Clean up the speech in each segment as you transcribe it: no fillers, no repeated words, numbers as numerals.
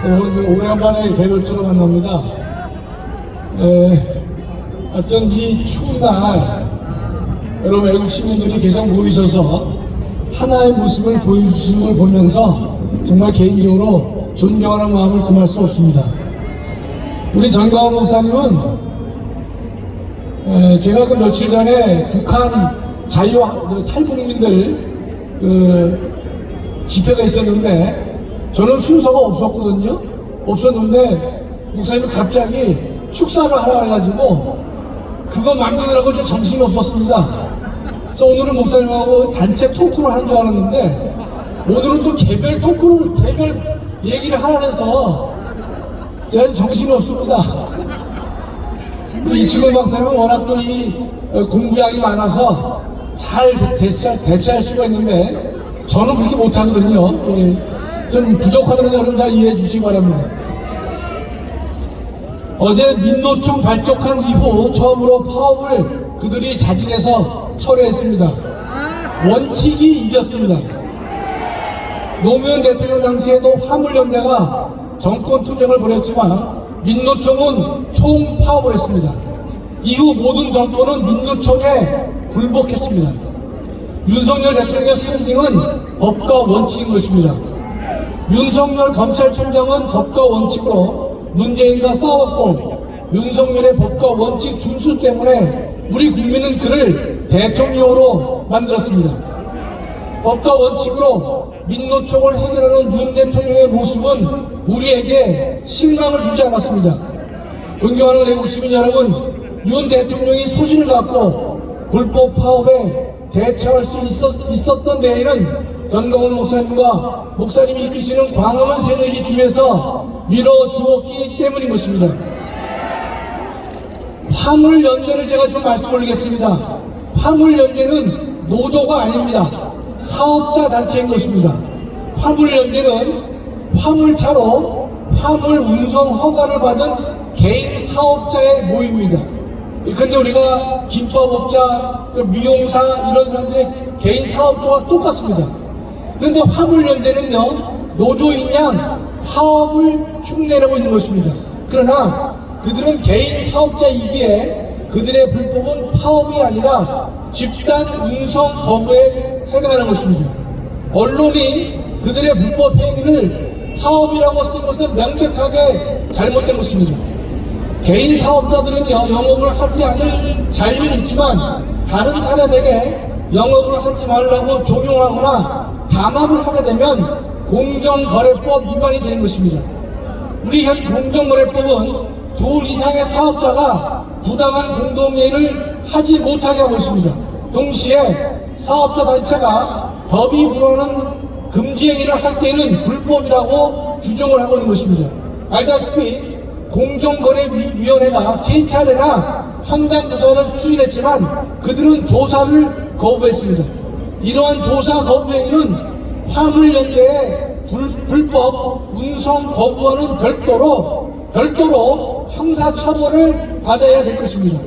오랜만에 개별적으로 만납니다. 어떤 이 추운 날 여러분 외국 시민들이 계속 모이셔서 하나의 모습을 보여주시는 걸 보면서 정말 개인적으로 존경하는 마음을 금할 수 없습니다. 우리 전광훈 목사님은 제가 그 며칠 전에 북한 자유 탈북민들 집회가 있었는데 저는 순서가 없었는데 목사님이 갑자기 축사를 하라 해가지고 그거 만드느라고 좀 정신이 없었습니다. 그래서 오늘은 목사님하고 단체 토크를 하는 줄 알았는데 오늘은 또 개별 얘기를 하라 해서 제가 정신이 없습니다. 이치곤 박사님은 워낙 또 이 공부량이 많아서 잘 대처할 수가 있는데 저는 그렇게 못하거든요. 좀 부족하다는 여러분 잘 이해해 주시기 바랍니다. 어제 민노총 발족한 이후 처음으로 파업을 그들이 자진해서 철회했습니다. 원칙이 이겼습니다. 노무현 대통령 당시에도 화물연대가 정권 투쟁을 벌였지만 민노총은 총파업을 했습니다. 이후 모든 정권은 민노총에 굴복했습니다. 윤석열 대통령의 상징은 법과 원칙인 것입니다. 윤석열 검찰총장은 법과 원칙으로 문재인과 싸웠고 윤석열의 법과 원칙 준수 때문에 우리 국민은 그를 대통령으로 만들었습니다. 법과 원칙으로 민노총을 해결하는 윤 대통령의 모습은 우리에게 실망을 주지 않았습니다. 존경하는 외국 시민 여러분, 윤 대통령이 소신을 갖고 불법 파업에 대처할 수 있었던 데에는 전광훈 목사님과 목사님이 이끄시는 광화문 세력이 뒤에서 밀어주었기 때문인 것입니다. 화물연대를 제가 좀 말씀 올리겠습니다. 화물연대는 노조가 아닙니다. 사업자 단체인 것입니다. 화물연대는 화물차로 화물 운송 허가를 받은 개인 사업자의 모임입니다. 근데 우리가 김밥업자, 미용사 이런 사람들의 개인 사업자와 똑같습니다. 그런데 화물연대는요, 노조인 양 파업을 흉내내고 있는 것입니다. 그러나 그들은 개인 사업자이기에 그들의 불법은 파업이 아니라 집단 운송 거부에 해당하는 것입니다. 언론이 그들의 불법 행위를 파업이라고 쓴 것은 명백하게 잘못된 것입니다. 개인 사업자들은요, 영업을 하지 않을 자유는 있지만 다른 사람에게 영업을 하지 말라고 종용하거나 담합을 하게 되면 공정거래법 위반이 되는 것입니다. 우리 현 공정거래법은 둘 이상의 사업자가 부당한 공동행위를 하지 못하게 하고 있습니다. 동시에 사업자 단체가 법이 불허하는 금지 행위를 할 때는 불법이라고 규정을 하고 있는 것입니다. 알다시피 공정거래위원회가 3차례나 현장 조사를 추진했지만 그들은 조사를 거부했습니다. 이러한 조사 거부 행위는 화물연대의 불법 운송 거부와는 별도로 형사처벌을 받아야 될 것입니다.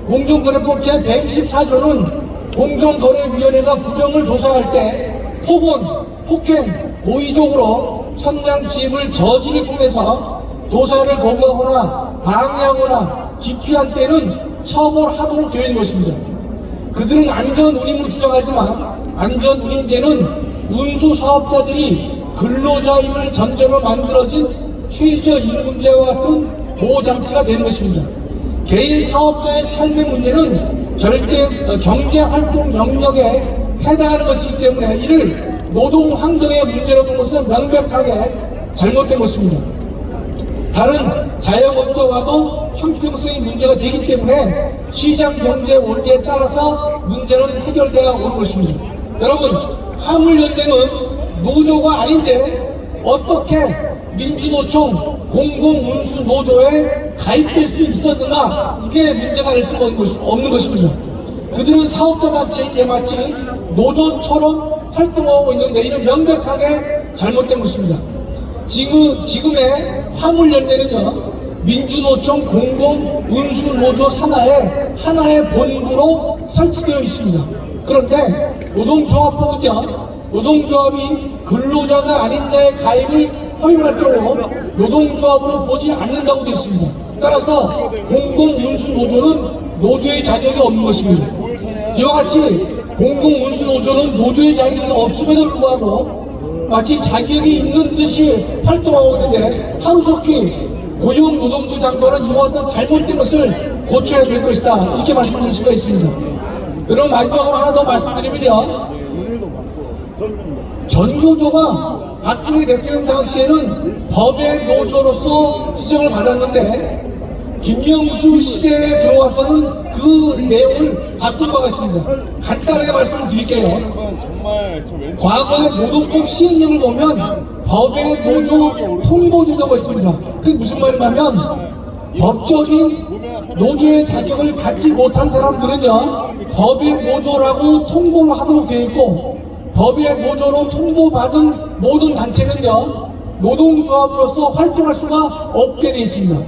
공정거래법 제124조는 공정거래위원회가 부정을 조사할 때 폭언, 폭행, 고의적으로 현장 침입을 저지를 통해서 조사를 거부하거나 방해하거나 기피한 때는 처벌하도록 되어 있는 것입니다. 그들은 안전운임을 주장하지만 안전운임제는 운수사업자들이 근로자임을 전제로 만들어진 최저임금제와 같은 보호장치가 되는 것입니다. 개인 사업자의 삶의 문제는 경제활동 영역에 해당하는 것이기 때문에 이를 노동환경의 문제로 본 것은 명백하게 잘못된 것입니다. 다른 자영업자와도 형평성의 문제가 되기 때문에 시장경제 원리에 따라서 문제는 해결되어야 오는 것입니다. 여러분, 화물연대는 노조가 아닌데 어떻게 민주노총 공공운수노조에 가입될 수 있었느냐, 이게 문제가 될 수가 없는 것입니다. 그들은 사업자 단체인데 마치 노조처럼 활동하고 있는데 이는 명백하게 잘못된 것입니다. 지금의 화물연대는요, 민주노총 공공운수노조 산하의 하나의 본부로 설치되어 있습니다. 그런데 노동조합법은요, 노동조합이 근로자가 아닌 자의 가입을 허용할 경우 노동조합으로 보지 않는다고 되어 있습니다. 따라서 공공운수노조는 노조의 자격이 없는 것입니다. 이와 같이 공공운수노조는 노조의 자격이 없음에도 불구하고 마치 자격이 있는 듯이 활동하고 있는데 하루속히 고용노동부 장관은 이와 같은 잘못된 것을 고쳐야 될 것이다, 이렇게 말씀하실 수가 있습니다. 여러분, 마지막으로 하나 더 말씀드리면요, 전교조가 박근혜 대통령 당시에는 법의 노조로서 지정을 받았는데 김명수 시대에 들어와서는 그 내용을 바꾼 바가 있습니다. 간단하게 말씀을 드릴게요. 과거의 노동법 시행령을 보면 법의 노조 통보제도가 있습니다. 그게 무슨 말이냐면 법적인 노조의 자격을 갖지 못한 사람들은요, 법의 노조라고 통보를 하도록 되어 있고, 법의 노조로 통보받은 모든 단체는요, 노동조합으로서 활동할 수가 없게 되어 있습니다.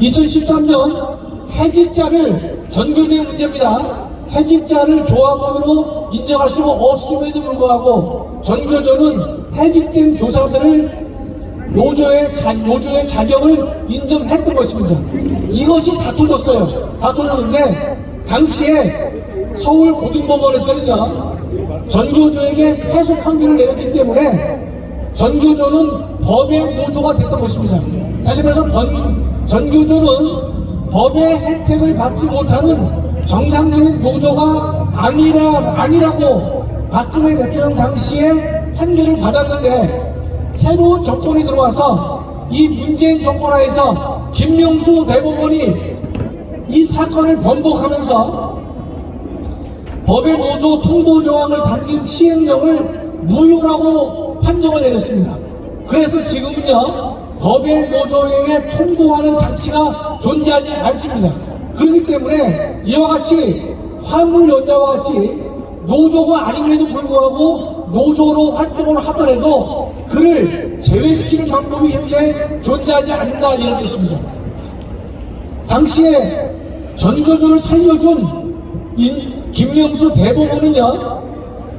2013년 해직자를, 전교조의 문제입니다. 해직자를 조합원으로 인정할 수가 없음에도 불구하고 전교조는 해직된 교사들을 노조의 자격을 인정했던 것입니다. 이것이 다퉈졌어요. 다퉈졌는데 당시에 서울 고등법원에서는요, 전교조에게 패소 판결을 내렸기 때문에 전교조는 법의 노조가 됐던 것입니다. 다시 말해서 전교조는 법의 혜택을 받지 못하는 정상적인 노조가 아니라고 박근혜 대통령 당시에 판결을 받았는데, 새로운 정권이 들어와서 이 문재인 정권 하에서 김명수 대법원이 이 사건을 번복하면서 법의 노조 통보 조항을 담긴 시행령을 무효라고 판정을 내렸습니다. 그래서 지금은요, 법의 노조에게 통보하는 장치가 존재하지 않습니다. 그렇기 때문에 이와 같이 화물연대와 같이 노조가 아님에도 불구하고 노조로 활동을 하더라도 그를 제외시키는 방법이 현재 존재하지 않는다, 이런 뜻입니다. 당시에 전교조를 살려준 김명수 대법원은요,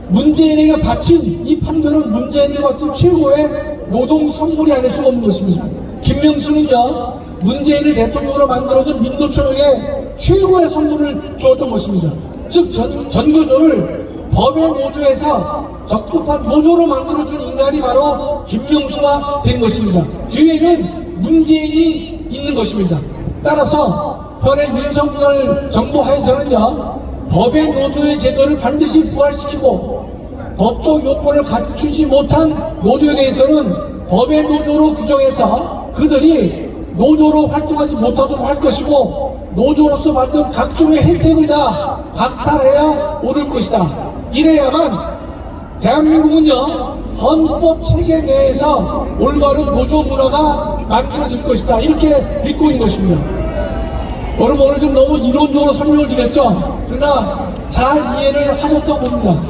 문재인에게 바친 이 판결은 문재인에게 바친 최고의 노동 선물이 아닐 수가 없는 것입니다. 김명수는요, 문재인을 대통령으로 만들어준 민노총에게 최고의 선물을 주었던 것입니다. 즉 전교조를 법의 노조에서 적법한 노조로 만들어준 인간이 바로 김명수가 된 것입니다. 뒤에는 문재인이 있는 것입니다. 따라서 현재 윤석열 정부 하에서는요, 법의 노조의 제도를 반드시 부활시키고 법적 요건을 갖추지 못한 노조에 대해서는 법의 노조로 규정해서 그들이 노조로 활동하지 못하도록 할 것이고, 노조로서 받은 각종의 혜택을 다 박탈해야 옳을 것이다. 이래야만 대한민국은요, 헌법 체계 내에서 올바른 노조 문화가 만들어질 것이다, 이렇게 믿고 있는 것입니다. 여러분, 오늘 좀 너무 이론적으로 설명을 드렸죠? 그러나 잘 이해를 하셨다고 봅니다.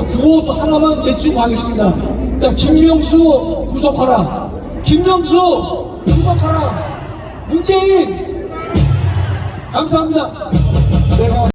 구호 하나만 내주고 가겠습니다. 자, 김명수 구속하라. 김명수 구속하라. 문재인. 감사합니다.